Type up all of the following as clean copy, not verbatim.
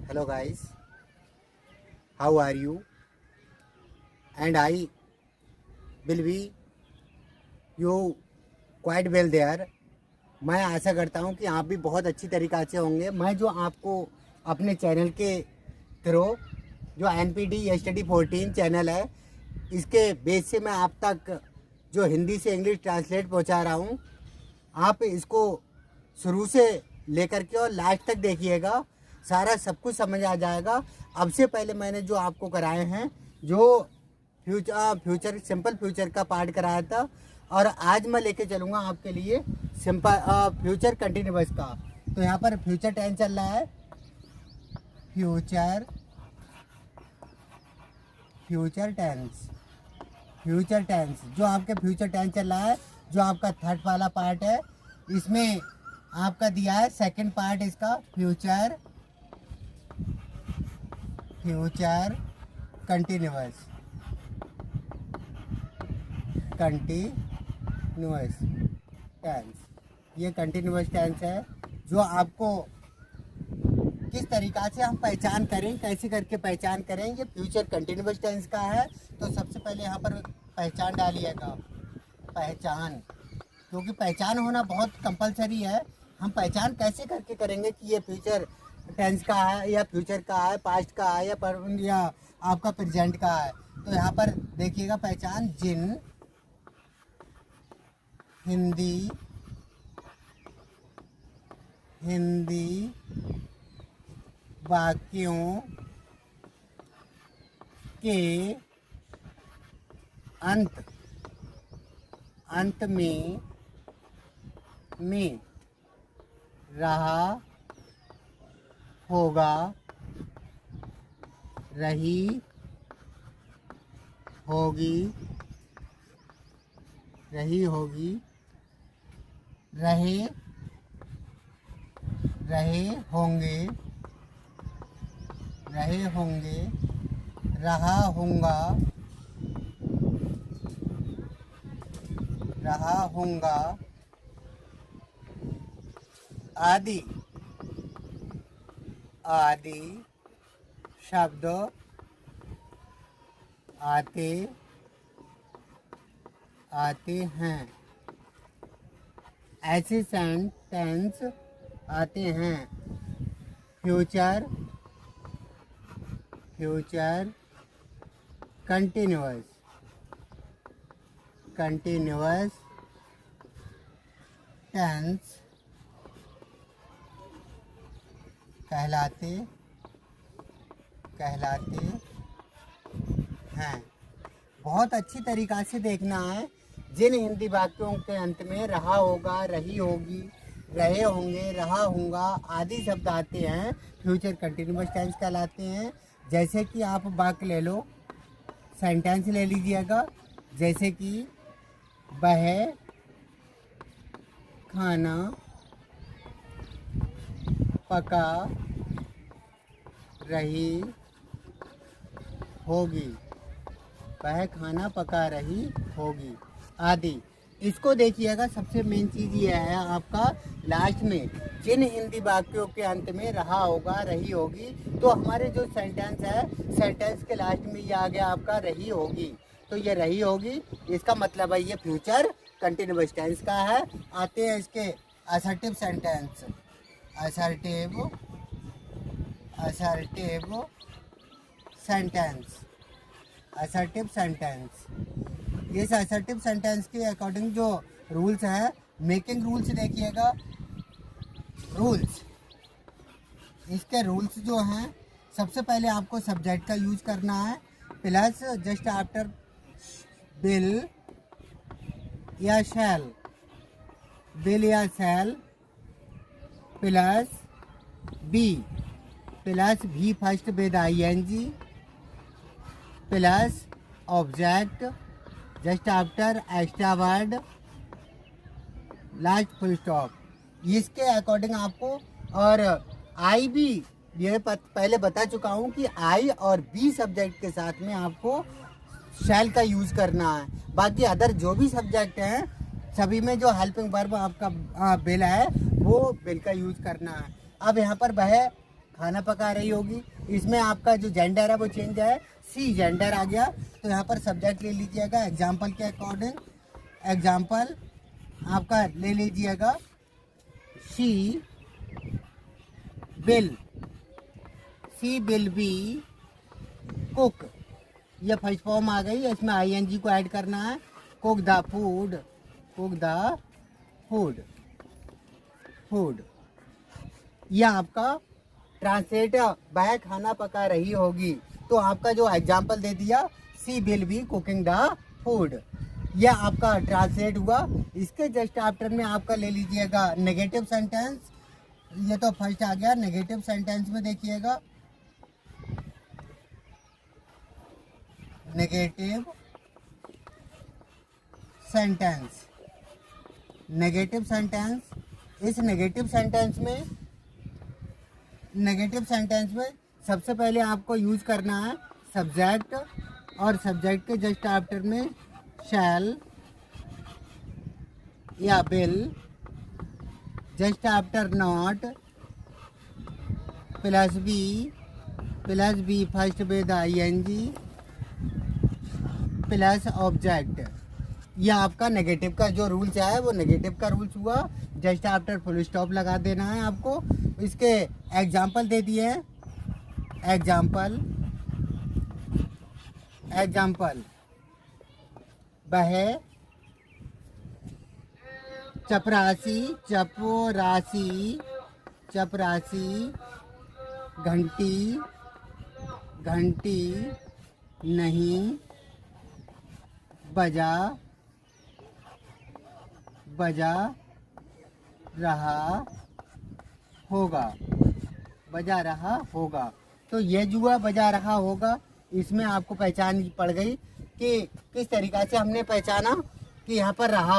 Hello guys, how are you? And I will be you quite well there. मैं आशा करता हूँ कि आप भी बहुत अच्छी तरीक़ा से होंगे। मैं जो आपको अपने चैनल के थ्रू जो NPT स्टडी 14 चैनल है, इसके बेस से मैं आप तक जो हिंदी से इंग्लिश ट्रांसलेट पहुँचा रहा हूँ। आप इसको शुरू से लेकर के और लास्ट तक देखिएगा, सारा सब कुछ समझ आ जाएगा। अब से पहले मैंने जो आपको कराए हैं, जो फ्यूचर सिंपल फ्यूचर का पार्ट कराया था, और आज मैं लेके चलूँगा आपके लिए सिंपल फ्यूचर कंटिन्यूअस का। तो यहाँ पर फ्यूचर टेंस चल रहा है, फ्यूचर टेंस जो आपके फ्यूचर टेंस चल रहा है, जो आपका थर्ड वाला पार्ट है, इसमें आपका दिया है सेकंड पार्ट इसका फ्यूचर कंटिन्यूअस टेंस। ये कंटिन्यूअस टेंस है जो आपको किस तरीक़ा से हम पहचान करें, कैसे करके पहचान करें। ये फ्यूचर कंटिन्यूअस टेंस का है। तो सबसे पहले यहाँ पर पहचान डालिएगा, पहचान, क्योंकि पहचान होना बहुत कंपलसरी है। हम पहचान कैसे करके करेंगे कि ये फ्यूचर टेंस का है या फ्यूचर का है, पास्ट का है या आपका प्रेजेंट का है। तो यहाँ पर देखिएगा पहचान, जिन हिंदी वाक्यों के अंत में रहा होगा, रही होगी, रहे होंगे, रहा होगा आदि शब्द आते हैं, ऐसे सेंटेंस आते हैं। फ्यूचर कंटिन्यूअस टेंस कहलाते हैं। बहुत अच्छी तरीक़ा से देखना है। जिन हिंदी वाक्यों के अंत में रहा होगा, रही होगी, रहे होंगे, रहा होगा आदि शब्द आते हैं, फ्यूचर कंटिन्यूअस टेंस कहलाते हैं। जैसे कि आप वाक्य ले लो, सेंटेंस ले लीजिएगा, जैसे कि वह खाना पका रही होगी, वह खाना पका रही होगी आदि। इसको देखिएगा, सबसे मेन चीज़ ये है आपका लास्ट में, जिन हिंदी वाक्यों के अंत में रहा होगा, रही होगी। तो हमारे जो सेंटेंस है, सेंटेंस के लास्ट में ये आ गया आपका रही होगी। तो ये रही होगी, इसका मतलब है ये फ्यूचर कंटिन्यूअस टेंस का है। आते हैं इसके असर्टिव सेंटेंस, असर्टिव सेंटेंस। इस असर्टिव सेंटेंस के अकॉर्डिंग जो रूल्स है, मेकिंग रूल्स देखिएगा, रूल्स, इसके रूल्स जो हैं, सबसे पहले आपको सब्जेक्ट का यूज करना है, प्लस जस्ट आफ्टर विल या shall, plus be first with ING, plus object just after extra word, last full stop. इसके अकॉर्डिंग आपको, और आई भी ये पहले बता चुका हूँ कि आई और बी सब्जेक्ट के साथ में आपको शैल का यूज़ करना है। बाकी अदर जो भी सब्जेक्ट हैं, सभी में जो हेल्पिंग वर्ब आपका बिल है, वो बिल का यूज़ करना है। अब यहाँ पर वह खाना पका रही होगी। इसमें आपका जो जेंडर है वो चेंज है, सी जेंडर आ गया। तो यहाँ पर सब्जेक्ट ले लीजिएगा एग्जाम्पल के अकॉर्डिंग। एग्जाम्पल आपका ले लीजिएगा शी विल बी कुक। ये फर्स्ट फॉर्म आ गई, इसमें आईएनजी को ऐड करना है। Cook the food, cook the food, food. यह आपका ट्रांसलेट वह खाना पका रही होगी। तो आपका जो एग्जाम्पल दे दिया she will be cooking the food, यह आपका ट्रांसलेट हुआ। इसके जस्ट आफ्टर में आपका ले लीजिएगा नेगेटिव सेंटेंस। ये तो फर्स्ट आ गया। नेगेटिव सेंटेंस में देखिएगा नेगेटिव सेंटेंस, नेगेटिव सेंटेंस। इस नेगेटिव सेंटेंस में सबसे पहले आपको यूज करना है सब्जेक्ट, और सब्जेक्ट के जस्ट आफ्टर में शैल या will, just after not plus be first with ING plus object. यह आपका नेगेटिव का जो रूल्स है वो नेगेटिव का रूल्स हुआ। जस्ट आफ्टर फुल स्टॉप लगा देना है आपको। इसके एग्जाम्पल दे दिए हैं। एग्जाम्पल वह चपरासी घंटी नहीं बजा रहा होगा। तो ये जो है बजा रहा होगा, इसमें आपको पहचान पड़ गई कि किस तरीक़ा से हमने पहचाना कि यहाँ पर रहा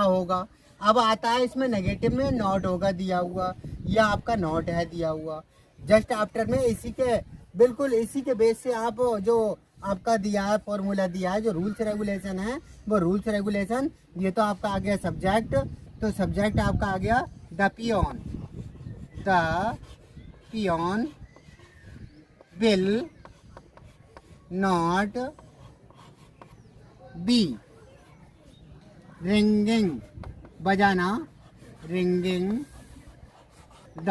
होगा। अब आता है इसमें नेगेटिव में नॉट होगा दिया हुआ, यह आपका नॉट है दिया हुआ। जस्ट आफ्टर में इसी के बेस से आप जो आपका दिया है फॉर्मूला दिया है, जो रूल्स रेगुलेशन है वो रूल्स रेगुलेशन। ये तो आपका आ गया सब्जेक्ट। तो सब्जेक्ट आपका आ गया the peon will not be ringing, बजाना, रिंगिंग द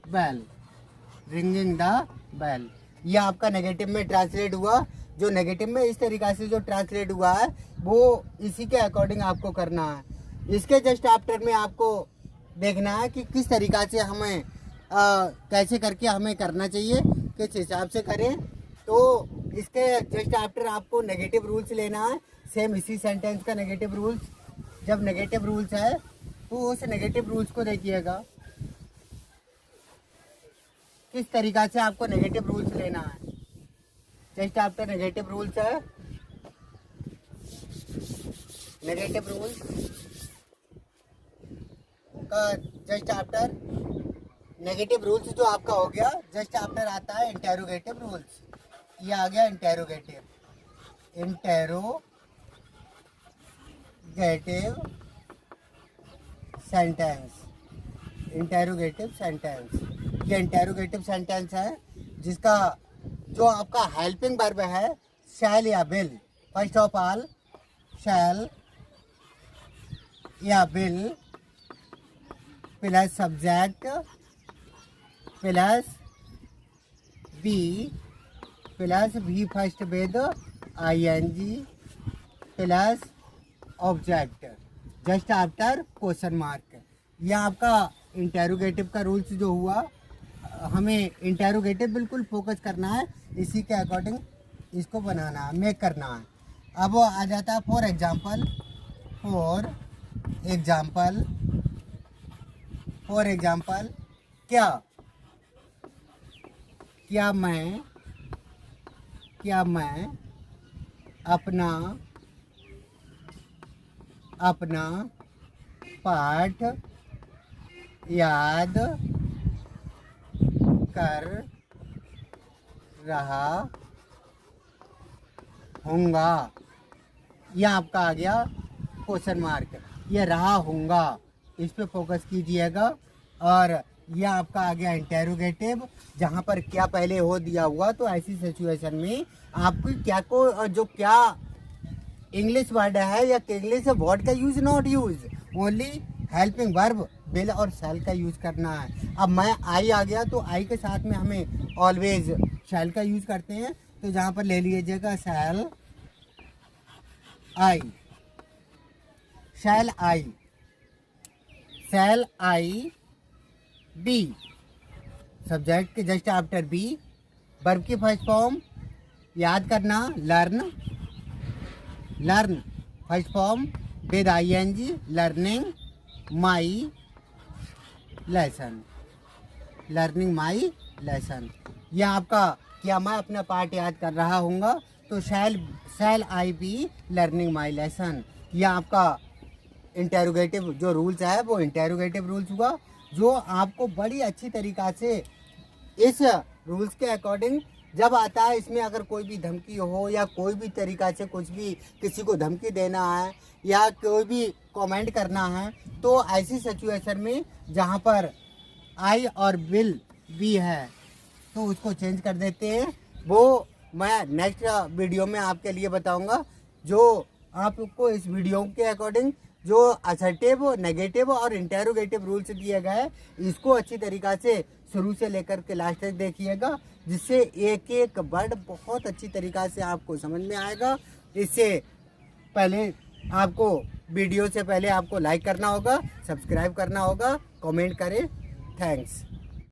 बेल। यह आपका नेगेटिव में ट्रांसलेट हुआ। जो नेगेटिव में इस तरीक़ा से जो ट्रांसलेट हुआ है वो इसी के अकॉर्डिंग आपको करना है। इसके जस्ट आफ्टर में आपको देखना है कि किस तरीक़ा से हमें कैसे करके हमें करना चाहिए, किस हिसाब से करें। तो इसके जस्ट आफ्टर आपको नेगेटिव रूल्स लेना है, सेम इसी सेंटेंस का नेगेटिव रूल्स। जब नेगेटिव रूल्स है तो उस नेगेटिव रूल्स को देखिएगा किस तरीक़ा से आपको नेगेटिव रूल्स लेना है। जस्ट आफ्टर नेगेटिव रूल्स है, नेगेटिव रूल्स का जस्ट आफ्टर नेगेटिव रूल्स जो आपका हो गया, जस्ट आफ्टर आता है इंटेरोगेटिव रूल्स। ये आ गया इंटेरोगेटिव सेंटेंस। ये इंटेरोगेटिव सेंटेंस है जिसका जो आपका हेल्पिंग वर्ब है शैल या will. First of all shall या will plus subject plus be first with ING plus object just after question mark. यह आपका इंटेरोगेटिव का रूल्स जो हुआ, हमें इंटेरोगेटिव बिल्कुल फोकस करना है, इसी के अकॉर्डिंग इसको बनाना है, मेक करना है। अब वो आ जाता है फॉर एग्जाम्पल क्या मैं अपना पाठ याद कर रहा हूँगा। यह आपका आ गया क्वेश्चन मार्क। ये रहा हूँगा, इस पे फोकस कीजिएगा। और ये आपका आ गया इंटेरोगेटिव, जहाँ पर क्या पहले हो दिया हुआ। तो ऐसी सिचुएशन में आपको क्या को जो क्या इंग्लिश वर्ड है या इंग्लिश वर्ड का use not use, only helping verb will और शैल का यूज करना है। अब मैं आई आ गया तो आई के साथ में हमें ऑलवेज शैल का यूज करते हैं। तो जहाँ पर ले लीजिएगा शैल आई, शैल आई, शैल आई बी, सब्जेक्ट के जस्ट आफ्टर बी, वर्ब की फर्स्ट फॉर्म याद करना learn, learn first form with ING, learning my lesson, learning my lesson. यह आपका क्या मैं अपना पार्ट याद कर रहा हूँगा तो शैल आई बी लर्निंग माई लेसन। यह आपका इंटेरोगेटिव जो रूल्स है वो इंटेरोगेटिव रूल्स हुआ, जो आपको बड़ी अच्छी तरीक़ा से इस रूल्स के अकॉर्डिंग जब आता है, इसमें अगर कोई भी धमकी हो या कोई भी तरीक़ा से कुछ भी किसी को धमकी देना है या कोई भी कमेंट करना है, तो ऐसी सिचुएशन में जहाँ पर आई और विल भी है तो उसको चेंज कर देते हैं। वो मैं नेक्स्ट वीडियो में आपके लिए बताऊंगा, जो आपको इस वीडियो के अकॉर्डिंग जो असर्टिव, नेगेटिव और इंटेरोगेटिव रूल्स दिए गए, इसको अच्छी तरीक़ा से शुरू से लेकर के लास्ट तक देखिएगा, जिससे एक एक वर्ड बहुत अच्छी तरीक़ा से आपको समझ में आएगा। इससे पहले आपको वीडियो से पहले आपको लाइक करना होगा, सब्सक्राइब करना होगा, कमेंट करें। थैंक्स।